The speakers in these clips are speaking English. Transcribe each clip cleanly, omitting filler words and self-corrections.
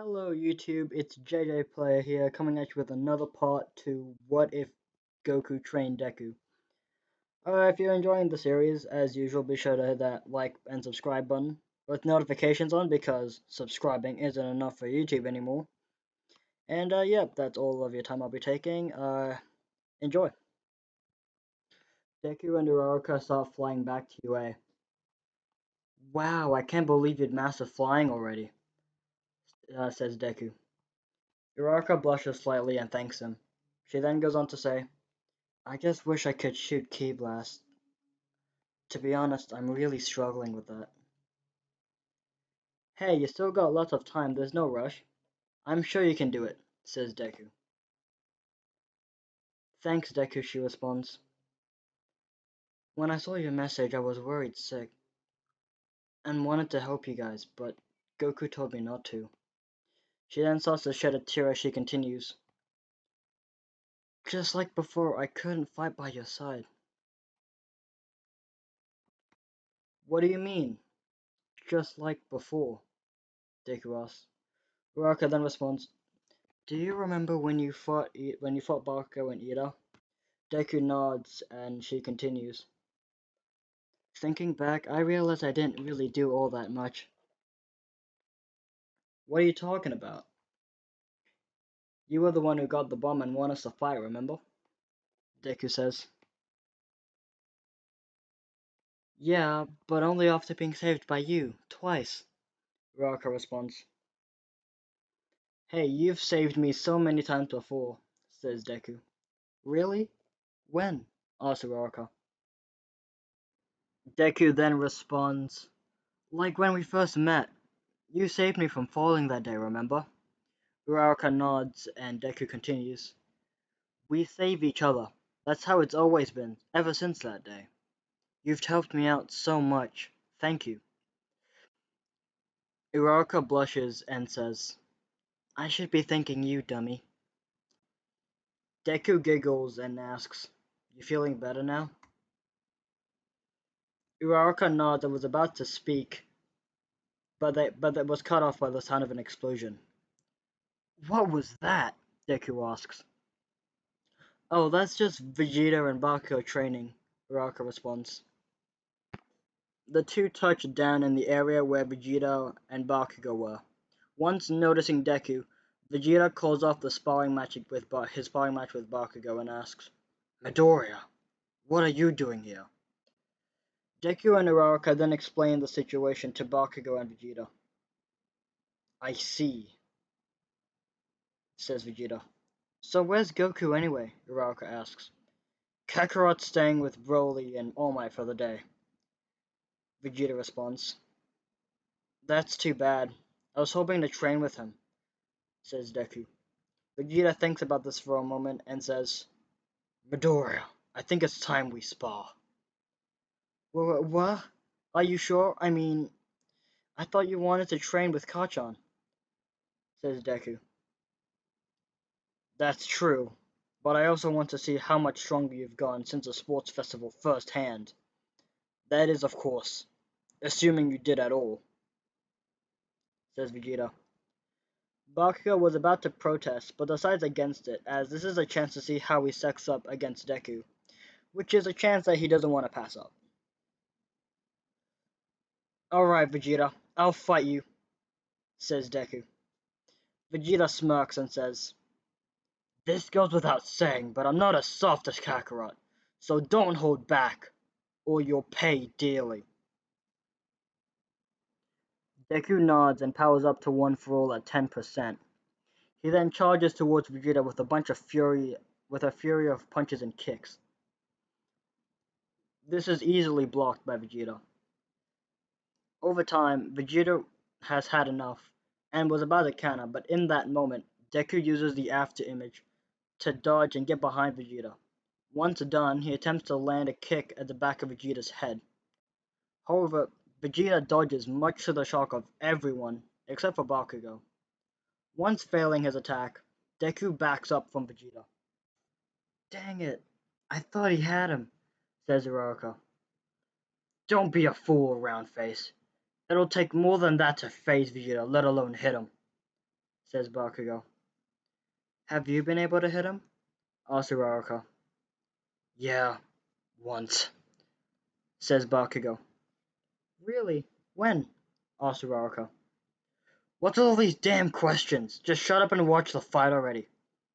Hello YouTube, it's JJ Player here, coming at you with another part to What If Goku Trained Deku. If you're enjoying the series, as usual, be sure to hit that like and subscribe button with notifications on because subscribing isn't enough for YouTube anymore. And yeah, that's all of your time I'll be taking. Enjoy. Deku and Uraraka start flying back to UA. Wow, I can't believe you'd mastered flying already, says Deku. Uraraka blushes slightly and thanks him. She then goes on to say, I just wish I could shoot Ki Blast. To be honest, I'm really struggling with that. Hey, you still got lots of time, there's no rush. I'm sure you can do it, says Deku. Thanks, Deku, she responds. When I saw your message, I was worried sick and wanted to help you guys, but Goku told me not to. She then starts to shed a tear as she continues. Just like before, I couldn't fight by your side. What do you mean? Just like before, Deku asks. Uraraka then responds, do you remember when you fought Bakugo and Ida? Deku nods and she continues. Thinking back, I realized I didn't really do all that much. What are you talking about? You were the one who got the bomb and wanted us to fight, remember? Deku says. Yeah, but only after being saved by you, twice. Raka responds. Hey, you've saved me so many times before, says Deku. Really? When? Asks Raka. Deku then responds, like when we first met. You saved me from falling that day, remember? Uraraka nods and Deku continues. We save each other. That's how it's always been, ever since that day. You've helped me out so much. Thank you. Uraraka blushes and says, I should be thanking you, dummy. Deku giggles and asks, You feeling better now? Uraraka nods and was about to speak, but that was cut off by the sound of an explosion. What was that? Deku asks. Oh, that's just Vegeta and Bakugo training, Uraraka responds. The two touch down in the area where Vegeta and Bakugo were. Once noticing Deku, Vegeta calls off the sparring match with his sparring match with Bakugo and asks, Midoriya, what are you doing here? Deku and Uraraka then explain the situation to Bakugo and Vegeta. I see, says Vegeta. So where's Goku anyway? Uraraka asks. Kakarot's staying with Broly and All Might for the day. Vegeta responds. That's too bad. I was hoping to train with him, says Deku. Vegeta thinks about this for a moment and says, Midoriya, I think it's time we spar. What? Are you sure? I mean, I thought you wanted to train with Kachan, says Deku. That's true, but I also want to see how much stronger you've gotten since the sports festival firsthand. That is, of course, assuming you did at all, says Vegeta. Bakugo was about to protest, but decides against it, as this is a chance to see how he stacks up against Deku, which is a chance that he doesn't want to pass up. Alright, Vegeta, I'll fight you, says Deku. Vegeta smirks and says, This goes without saying, but I'm not as soft as Kakarot, so don't hold back, or you'll pay dearly. Deku nods and powers up to One for All at 10%. He then charges towards Vegeta with a fury of punches and kicks. This is easily blocked by Vegeta. Over time, Vegeta has had enough, and was about to counter, but in that moment, Deku uses the after image to dodge and get behind Vegeta. Once done, he attempts to land a kick at the back of Vegeta's head. However, Vegeta dodges much to the shock of everyone except for Bakugo. Once failing his attack, Deku backs up from Vegeta. Dang it, I thought he had him, says Uraraka. Don't be a fool, Round Face. It'll take more than that to phase Vegeta, let alone hit him. says Bakugo. Have you been able to hit him? Asks Uraraka. Yeah, once, says Bakugo. Really? When? Asks Uraraka. What's all these damn questions? Just shut up and watch the fight already,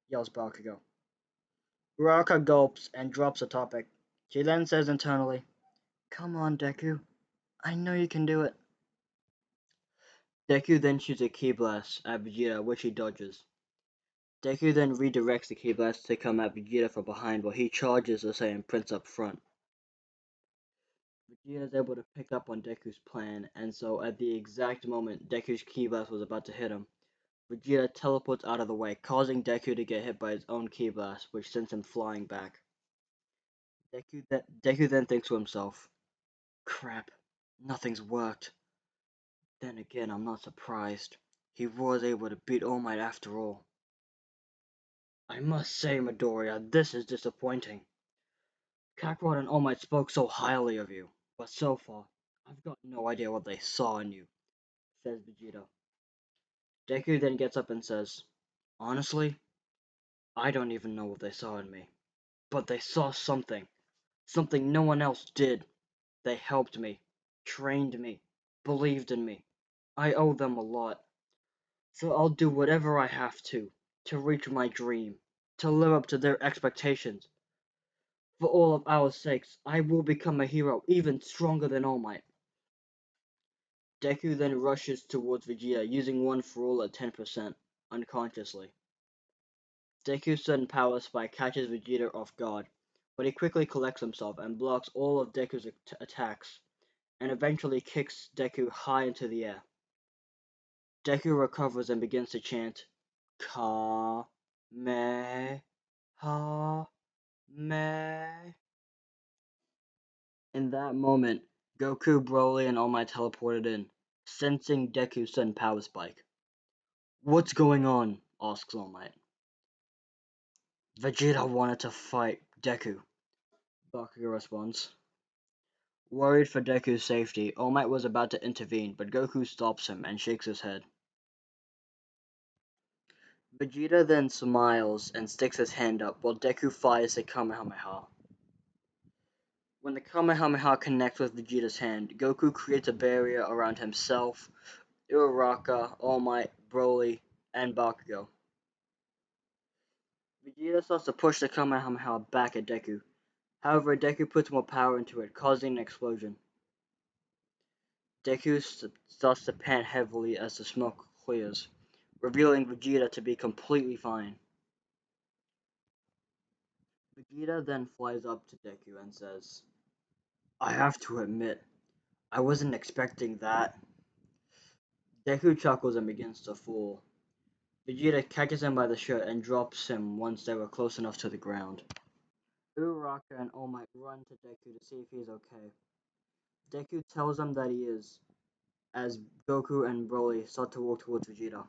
yells Bakugo. Uraraka gulps and drops the topic. She then says internally, Come on, Deku. I know you can do it. Deku then shoots a ki blast at Vegeta, which he dodges. Deku then redirects the ki blast to come at Vegeta from behind while he charges the Saiyan Prince up front. Vegeta is able to pick up on Deku's plan, and so at the exact moment Deku's ki blast was about to hit him, Vegeta teleports out of the way, causing Deku to get hit by his own ki blast, which sends him flying back. Deku then thinks to himself, Crap, nothing's worked. Then again, I'm not surprised. He was able to beat All Might after all. I must say, Midoriya, this is disappointing. Kakarot and All Might spoke so highly of you, but so far, I've got no idea what they saw in you, says Vegeta. Deku then gets up and says, Honestly, I don't even know what they saw in me. But they saw something. Something no one else did. They helped me, trained me, believed in me. I owe them a lot. So I'll do whatever I have to reach my dream, to live up to their expectations. For all of our sakes, I will become a hero even stronger than All Might. Deku then rushes towards Vegeta, using one for all at 10%, unconsciously. Deku's sudden power spike catches Vegeta off guard, but he quickly collects himself and blocks all of Deku's attacks, and eventually kicks Deku high into the air. Deku recovers and begins to chant, Ka me ha me. In that moment, Goku, Broly, and All Might teleported in, sensing Deku's sudden power spike. What's going on? Asks All Might. Vegeta wanted to fight Deku, Bakugo responds. Worried for Deku's safety, All Might was about to intervene, but Goku stops him and shakes his head. Vegeta then smiles and sticks his hand up while Deku fires a Kamehameha. When the Kamehameha connects with Vegeta's hand, Goku creates a barrier around himself, Uraraka, All Might, Broly, and Bakugo. Vegeta starts to push the Kamehameha back at Deku. However, Deku puts more power into it, causing an explosion. Deku starts to pant heavily as the smoke clears, revealing Vegeta to be completely fine. Vegeta then flies up to Deku and says, I have to admit, I wasn't expecting that. Deku chuckles and begins to fall. Vegeta catches him by the shirt and drops him once they were close enough to the ground. Uraraka and All Might run to Deku to see if he is okay. Deku tells them that he is, as Goku and Broly start to walk towards Vegeta.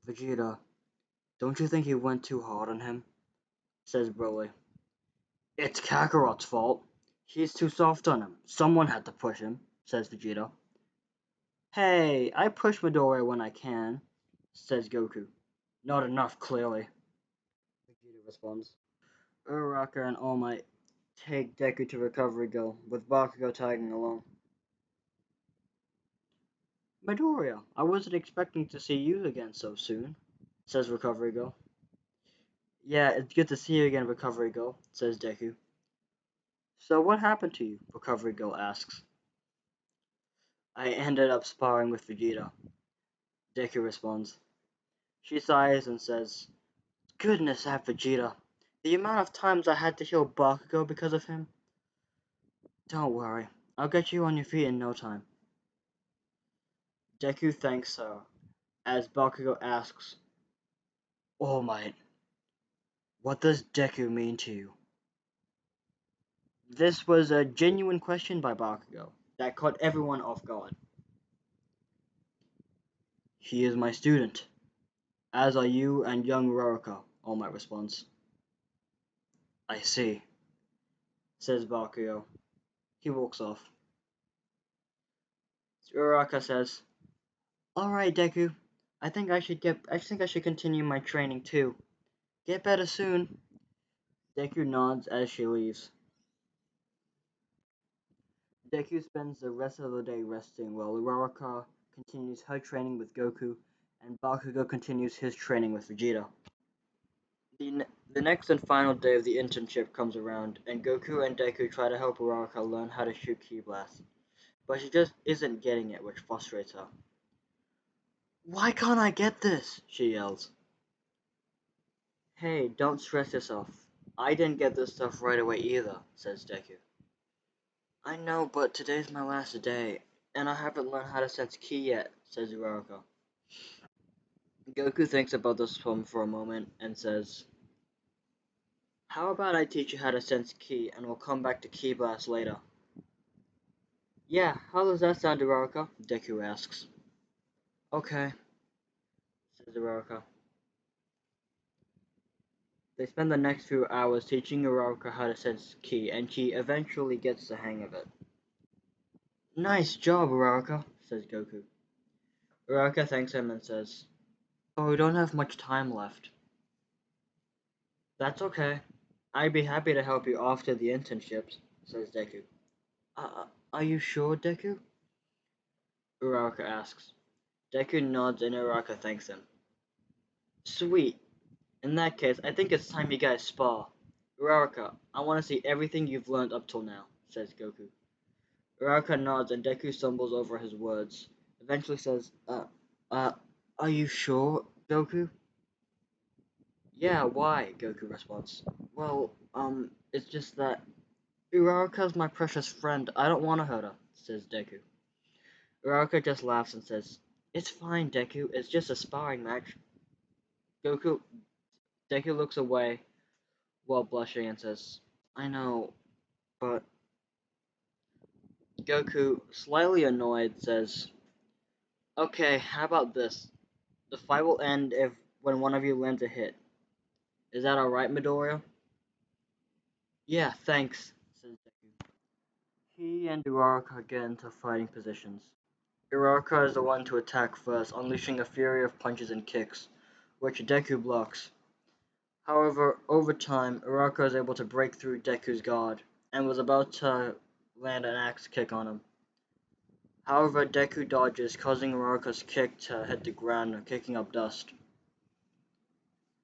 Vegeta, don't you think he went too hard on him? Says Broly. It's Kakarot's fault. He's too soft on him. Someone had to push him, says Vegeta. Hey, I push Midoriya when I can, says Goku. Not enough, clearly, Vegeta responds. Uraraka and All Might take Deku to Recovery Girl, with Bakugo tagging along. Midoriya, I wasn't expecting to see you again so soon, says Recovery Girl. Yeah, it's good to see you again, Recovery Girl, says Deku. So what happened to you? Recovery Girl asks. I ended up sparring with Vegeta, Deku responds. She sighs and says, Goodness, that Vegeta. The amount of times I had to heal Bakugo because of him. Don't worry, I'll get you on your feet in no time. Deku thanks her, as Bakugo asks, All Might, what does Deku mean to you? This was a genuine question by Bakugo that caught everyone off guard. He is my student, as are you and young Rorika, All Might responds. I see, says Bakugo. He walks off. Uraraka says, Alright, Deku, I think I should continue my training too. Get better soon. Deku nods as she leaves. Deku spends the rest of the day resting while Uraraka continues her training with Goku and Bakugo continues his training with Vegeta. The next and final day of the internship comes around, and Goku and Deku try to help Uraraka learn how to shoot Ki Blast, but she just isn't getting it, which frustrates her. Why can't I get this? She yells. Hey, don't stress yourself. I didn't get this stuff right away either, says Deku. I know, but today's my last day, and I haven't learned how to sense Ki yet, says Uraraka. Goku thinks about this poem for a moment and says, how about I teach you how to sense Ki and we'll come back to Ki Blast later? Yeah, how does that sound, Uraraka? Deku asks. Okay, says Uraraka. They spend the next few hours teaching Uraraka how to sense Ki, and she eventually gets the hang of it. Nice job, Uraraka, says Goku. Uraraka thanks him and says, oh, we don't have much time left. That's okay. I'd be happy to help you after the internships, says Deku. Are you sure, Deku? Uraraka asks. Deku nods and Uraraka thanks him. Sweet. In that case, I think it's time you guys spar. Uraraka, I want to see everything you've learned up till now, says Goku. Uraraka nods and Deku stumbles over his words. Eventually says, uh, are you sure, Goku? Yeah, why? Goku responds. Well, it's just that Uraraka's my precious friend. I don't want to hurt her, says Deku. Uraraka just laughs and says, it's fine, Deku. It's just a sparring match. Goku, Deku looks away while blushing and says, I know, but Goku, slightly annoyed, says, okay, how about this? The fight will end if when one of you lands a hit. Is that alright, Midoriya? Yeah, thanks, says Deku. He and Uraraka get into fighting positions. Uraraka is the one to attack first, unleashing a fury of punches and kicks, which Deku blocks. However, over time, Uraraka is able to break through Deku's guard, and was about to land an axe kick on him. However, Deku dodges, causing Uraraka's kick to hit the ground, kicking up dust.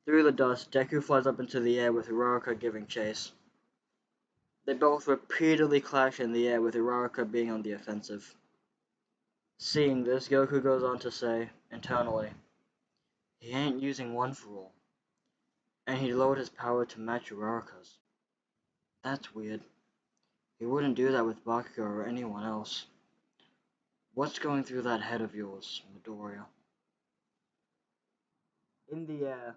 Through the dust, Deku flies up into the air with Uraraka giving chase. They both repeatedly clash in the air with Uraraka being on the offensive. Seeing this, Goku goes on to say, internally, he ain't using one for all, and he lowered his power to match Uraraka's. That's weird. He wouldn't do that with Bakugo or anyone else. What's going through that head of yours, Midoriya? In the air,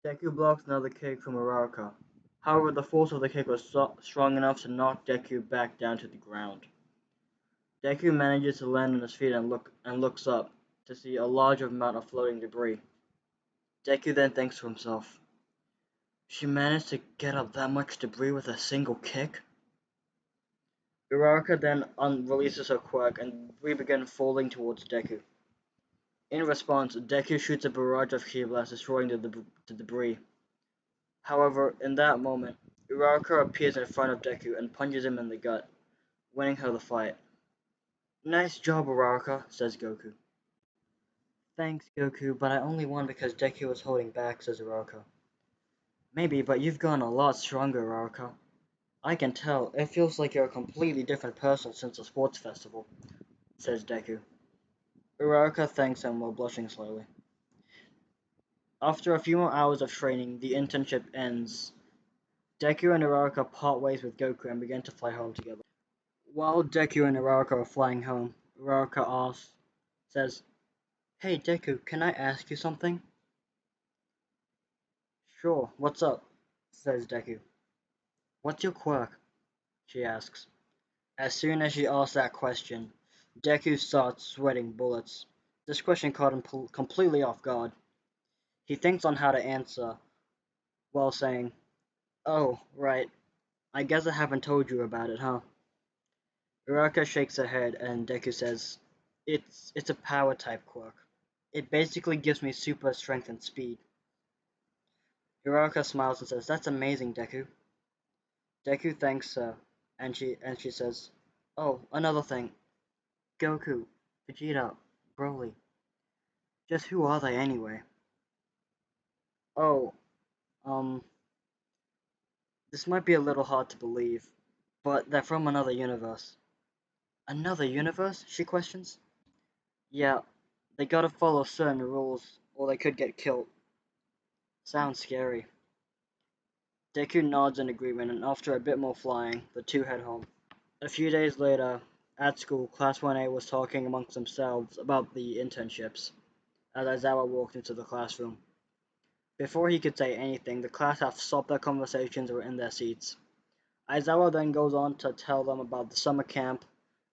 Deku blocks another kick from Uraraka. However, the force of the kick was strong enough to knock Deku back down to the ground. Deku manages to land on his feet and looks up to see a large amount of floating debris. Deku then thinks to himself, she managed to get up that much debris with a single kick? Uraraka then releases her quirk and debris begin falling towards Deku. In response, Deku shoots a barrage of ki blasts, destroying the debris. However, in that moment, Uraraka appears in front of Deku and punches him in the gut, winning her the fight. Nice job, Uraraka, says Goku. Thanks, Goku, but I only won because Deku was holding back, says Uraraka. Maybe, but you've gotten a lot stronger, Uraraka. I can tell. It feels like you're a completely different person since the sports festival, says Deku. Uraraka thanks him while blushing slightly. After a few more hours of training, the internship ends. Deku and Uraraka part ways with Goku and begin to fly home together. While Deku and Uraraka are flying home, Uraraka says, hey Deku, can I ask you something? Sure, what's up? Says Deku. What's your quirk? She asks. As soon as she asks that question, Deku starts sweating bullets. This question caught him completely off guard. He thinks on how to answer, while saying, oh, right, I guess I haven't told you about it, huh? Uraraka shakes her head and Deku says, it's a power type quirk. It basically gives me super strength and speed. Hiroka smiles and says, "That's amazing, Deku." Deku thanks her, and she says, "Oh, another thing. Goku, Vegeta, Broly. Just who are they anyway?" "Oh, um, this might be a little hard to believe, but they're from another universe." "Another universe?" she questions. "Yeah, they gotta follow certain rules, or they could get killed." "Sounds scary." Deku nods in agreement, and after a bit more flying, the two head home. A few days later, at school, Class 1A was talking amongst themselves about the internships as Aizawa walked into the classroom. Before he could say anything, the class had stopped their conversations and were in their seats. Aizawa then goes on to tell them about the summer camp,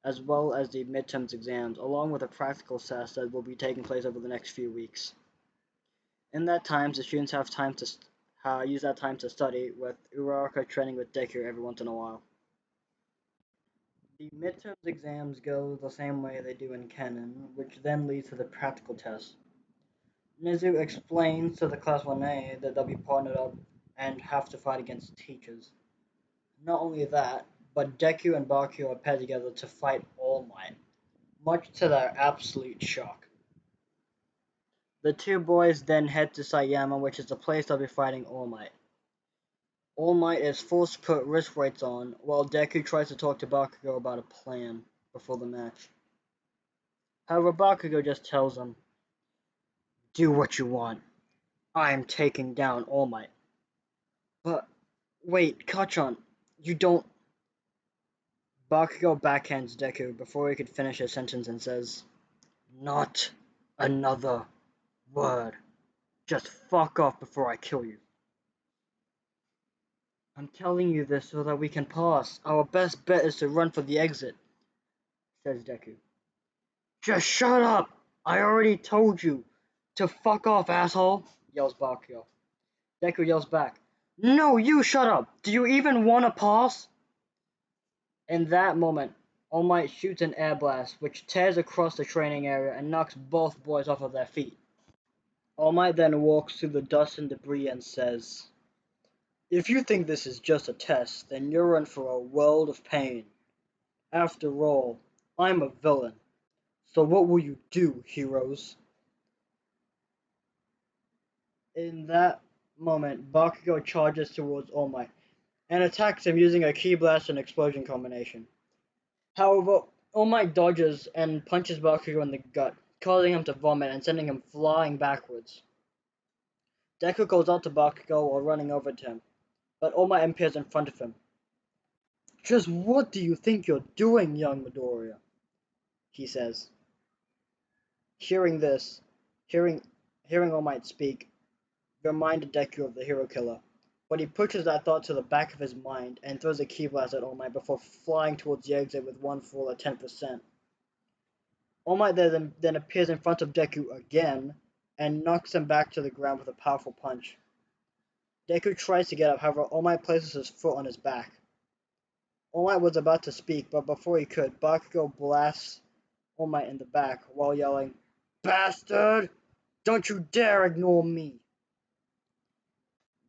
as well as the midterms exams, along with a practical test that will be taking place over the next few weeks. In that time, the students have time to use that time to study, with Uraraka training with Deku every once in a while. The midterms exams go the same way they do in canon, which then leads to the practical test. Nizu explains to the Class 1A that they'll be partnered up and have to fight against teachers. Not only that, but Deku and Baku are paired together to fight All Might, much to their absolute shock. The two boys then head to Sayama, which is the place they'll be fighting All Might. All Might is forced to put wrist weights on, while Deku tries to talk to Bakugo about a plan before the match. However, Bakugo just tells him, "Do what you want. I am taking down All Might." "But wait, Kachan, you don't..." Bakugo backhands Deku before he could finish his sentence and says, "Not another word. Just fuck off before I kill you." "I'm telling you this so that we can pass. Our best bet is to run for the exit," says Deku. "Just shut up! I already told you to fuck off, asshole!" yells Bakugo. Deku yells back, "No, you shut up! Do you even want to pass?" In that moment, All Might shoots an air blast, which tears across the training area and knocks both boys off of their feet. All Might then walks through the dust and debris and says, "If you think this is just a test, then you're in for a world of pain. After all, I'm a villain. So what will you do, heroes?" In that moment, Bakugo charges towards All Might and attacks him using a Ki Blast and Explosion combination. However, All Might dodges and punches Bakugo in the gut, causing him to vomit and sending him flying backwards. Deku calls out to Bakugo while running over to him, but All Might appears in front of him. "Just what do you think you're doing, young Midoriya?" he says. Hearing this, hearing All Might speak, reminded Deku of the hero killer, but he pushes that thought to the back of his mind and throws a Ki Blast at All Might before flying towards the exit with one fall at 10%. All Might then appears in front of Deku again and knocks him back to the ground with a powerful punch. Deku tries to get up, however, All Might places his foot on his back. All Might was about to speak, but before he could, Bakugo blasts All Might in the back while yelling, "Bastard! Don't you dare ignore me!"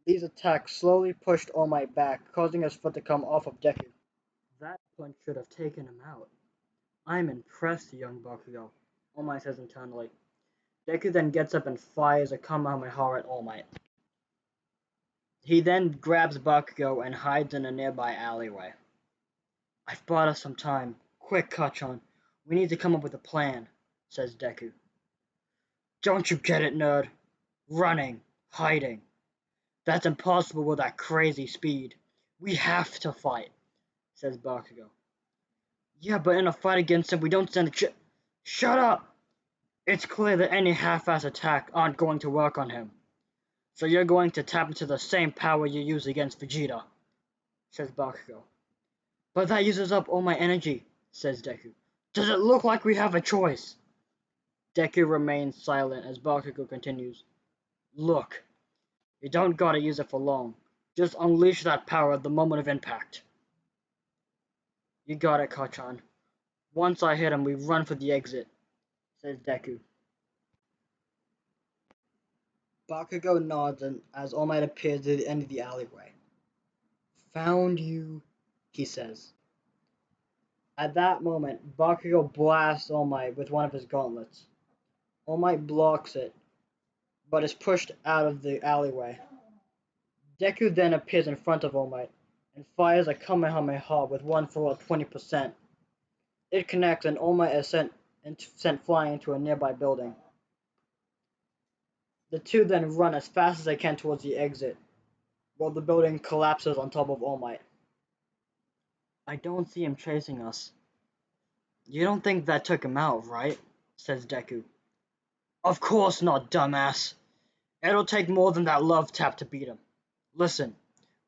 These attacks slowly pushed All Might back, causing his foot to come off of Deku. "That punch should have taken him out. I'm impressed, young Bakugo," All Might says internally. Deku then gets up and fires a Kamehameha at All Might. He then grabs Bakugo and hides in a nearby alleyway. "I've bought us some time. Quick, Kachan. We need to come up with a plan," says Deku. "Don't you get it, nerd? Running, hiding. That's impossible with that crazy speed. We have to fight," says Bakugo. "Yeah, but in a fight against him, we don't stand a chance." "Shut up! It's clear that any half-ass attack aren't going to work on him. So you're going to tap into the same power you use against Vegeta," says Bakugo. "But that uses up all my energy," says Deku. "Does it look like we have a choice?" Deku remains silent as Bakugo continues. "Look, you don't gotta use it for long. Just unleash that power at the moment of impact." "You got it, Kachan. Once I hit him, we run for the exit," says Deku. Bakugo nods and as All Might appears at the end of the alleyway. Found you, he says. At that moment, Bakugo blasts All Might with one of his gauntlets. All Might blocks it, but is pushed out of the alleyway. Deku then appears in front of All Might and fires a Kamehameha with one throw of 20%. It connects and All Might is sent flying into a nearby building. The two then run as fast as they can towards the exit, while the building collapses on top of All Might. I don't see him chasing us. You don't think that took him out, right? Says Deku. Of course not, dumbass. It'll take more than that love tap to beat him. Listen,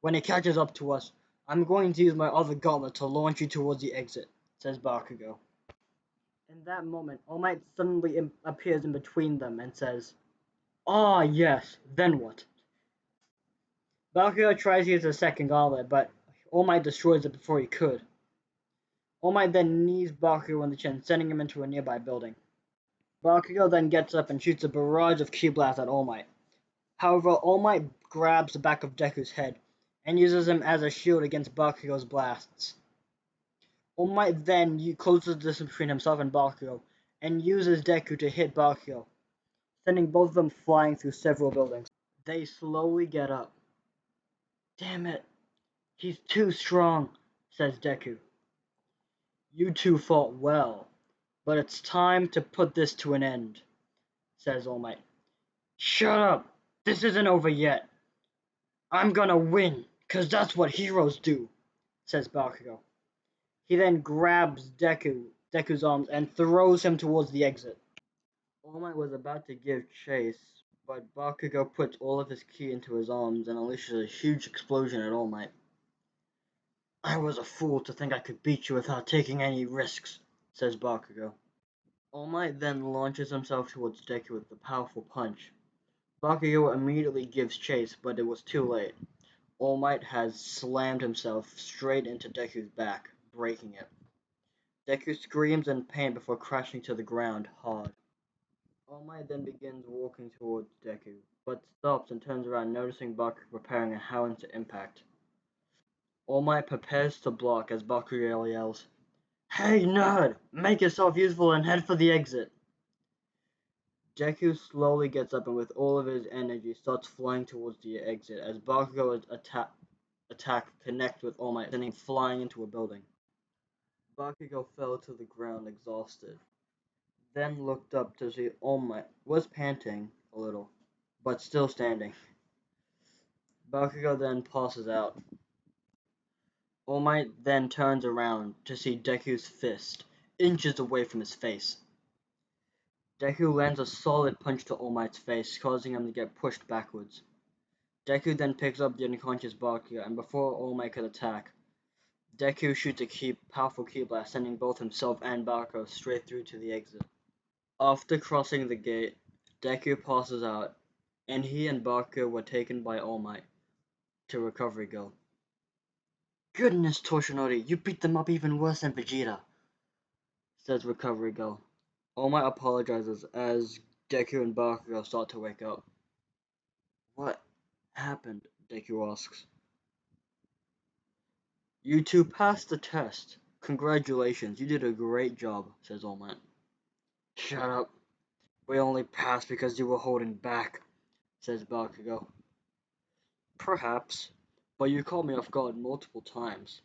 when he catches up to us, I'm going to use my other gauntlet to launch you towards the exit, says Bakugo. In that moment, All Might suddenly appears in between them and says, "Ah, yes, then what?" Bakugo tries to use his second gauntlet, but All Might destroys it before he could. All Might then knees Bakugo in the chin, sending him into a nearby building. Bakugo then gets up and shoots a barrage of ki blasts at All Might. However, All Might grabs the back of Deku's head and uses him as a shield against Bakugo's blasts. All Might then closes the distance between himself and Bakugo and uses Deku to hit Bakugo, sending both of them flying through several buildings. They slowly get up. Damn it, he's too strong, says Deku. You two fought well, but it's time to put this to an end, says All Might. Shut up! This isn't over yet. I'm gonna win, 'cause that's what heroes do, says Bakugo. He then grabs Deku's arms, and throws him towards the exit. All Might was about to give chase, but Bakugo puts all of his ki into his arms and unleashes a huge explosion at All Might. I was a fool to think I could beat you without taking any risks, says Bakugo. All Might then launches himself towards Deku with a powerful punch. Bakugo immediately gives chase, but it was too late. All Might has slammed himself straight into Deku's back, breaking it. Deku screams in pain before crashing to the ground hard. All Might then begins walking towards Deku, but stops and turns around, noticing Bakugo preparing a howitzer impact. All Might prepares to block as Bakugo yells, "Hey nerd! Make yourself useful and head for the exit!" Deku slowly gets up and with all of his energy starts flying towards the exit as Bakugo's attack connects with All Might, sending him flying into a building. Bakugo fell to the ground exhausted, then looked up to see All Might was panting a little, but still standing. Bakugo then passes out. All Might then turns around to see Deku's fist inches away from his face. Deku lands a solid punch to All Might's face, causing him to get pushed backwards. Deku then picks up the unconscious Bakugo, and before All Might could attack, Deku shoots a powerful ki blast, sending both himself and Bakugo straight through to the exit. After crossing the gate, Deku passes out, and he and Bakugo were taken by All Might to Recovery Girl. Goodness, Toshinori, you beat them up even worse than Vegeta, says Recovery Girl. All Might apologizes as Deku and Bakugo start to wake up. What happened? Deku asks. You two passed the test. Congratulations, you did a great job, says All Might. Shut up. We only passed because you were holding back, says Bakugo. Perhaps, but you caught me off guard multiple times.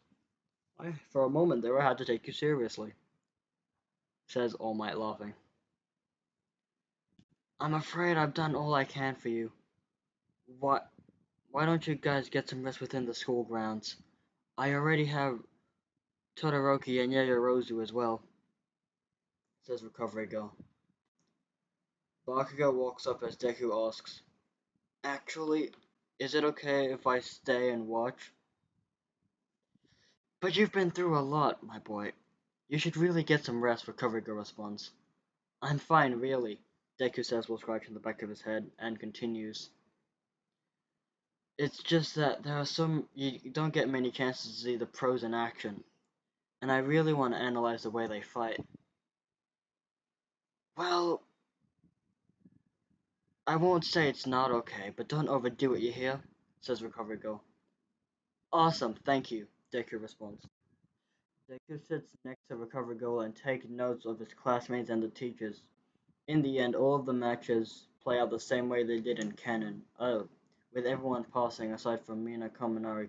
For a moment there I had to take you seriously, says All Might laughing. I'm afraid I've done all I can for you. Why don't you guys get some rest within the school grounds? I already have Todoroki and Yaoyorozu as well, says Recovery Girl. Bakugo walks up as Deku asks, Actually, is it okay if I stay and watch? But you've been through a lot, my boy. You should really get some rest, Recovery Girl responds. I'm fine, really, Deku says while scratching the back of his head, and continues. It's just that you don't get many chances to see the pros in action, and I really want to analyze the way they fight. Well, I won't say it's not okay, but don't overdo it, you hear? Says Recovery Girl. Awesome, thank you, Deku responds. Deku sits next to Recovery Girl and takes notes of his classmates and the teachers. In the end, all of the matches play out the same way they did in canon. With everyone passing aside from Mina, Kaminari,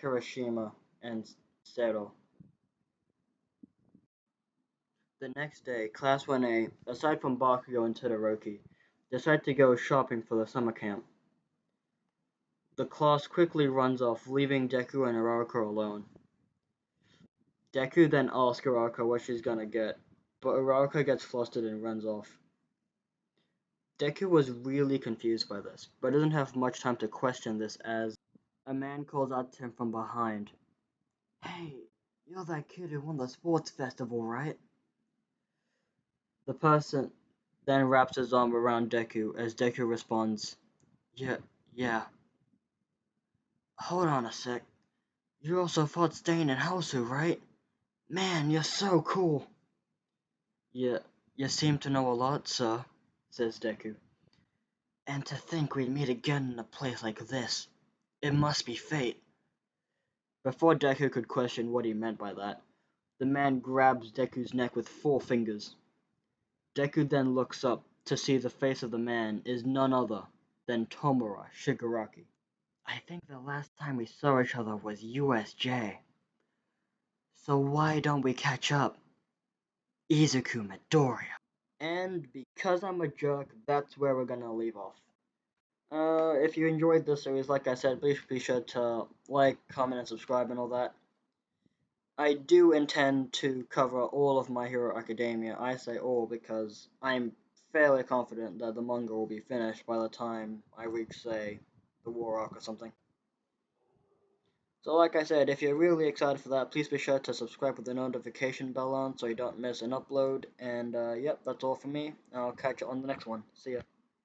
Kirishima, and Sero. The next day, Class 1A, aside from Bakugo and Todoroki, decide to go shopping for the summer camp. The class quickly runs off, leaving Deku and Uraraka alone. Deku then asks Uraraka what she's gonna get, but Uraraka gets flustered and runs off. Deku was really confused by this, but doesn't have much time to question this as a man calls out to him from behind. Hey, you're that kid who won the sports festival, right? The person then wraps his arm around Deku as Deku responds, Yeah, yeah. Hold on a sec. You also fought Stain and Houseu, right? Man, you're so cool. Yeah, you seem to know a lot, sir, says Deku. And to think we'd meet again in a place like this. It must be fate. Before Deku could question what he meant by that, the man grabs Deku's neck with 4 fingers. Deku then looks up to see the face of the man is none other than Tomura Shigaraki. I think the last time we saw each other was USJ. So why don't we catch up? Izuku Midoriya. And because I'm a jerk, that's where we're gonna leave off. If you enjoyed this series, like I said, please be sure to like, comment, and subscribe and all that. I do intend to cover all of My Hero Academia. I say all because I'm fairly confident that the manga will be finished by the time I reach, say, the War Arc or something. So like I said, if you're really excited for that, please be sure to subscribe with the notification bell on so you don't miss an upload. And yep, that's all for me. I'll catch you on the next one. See ya.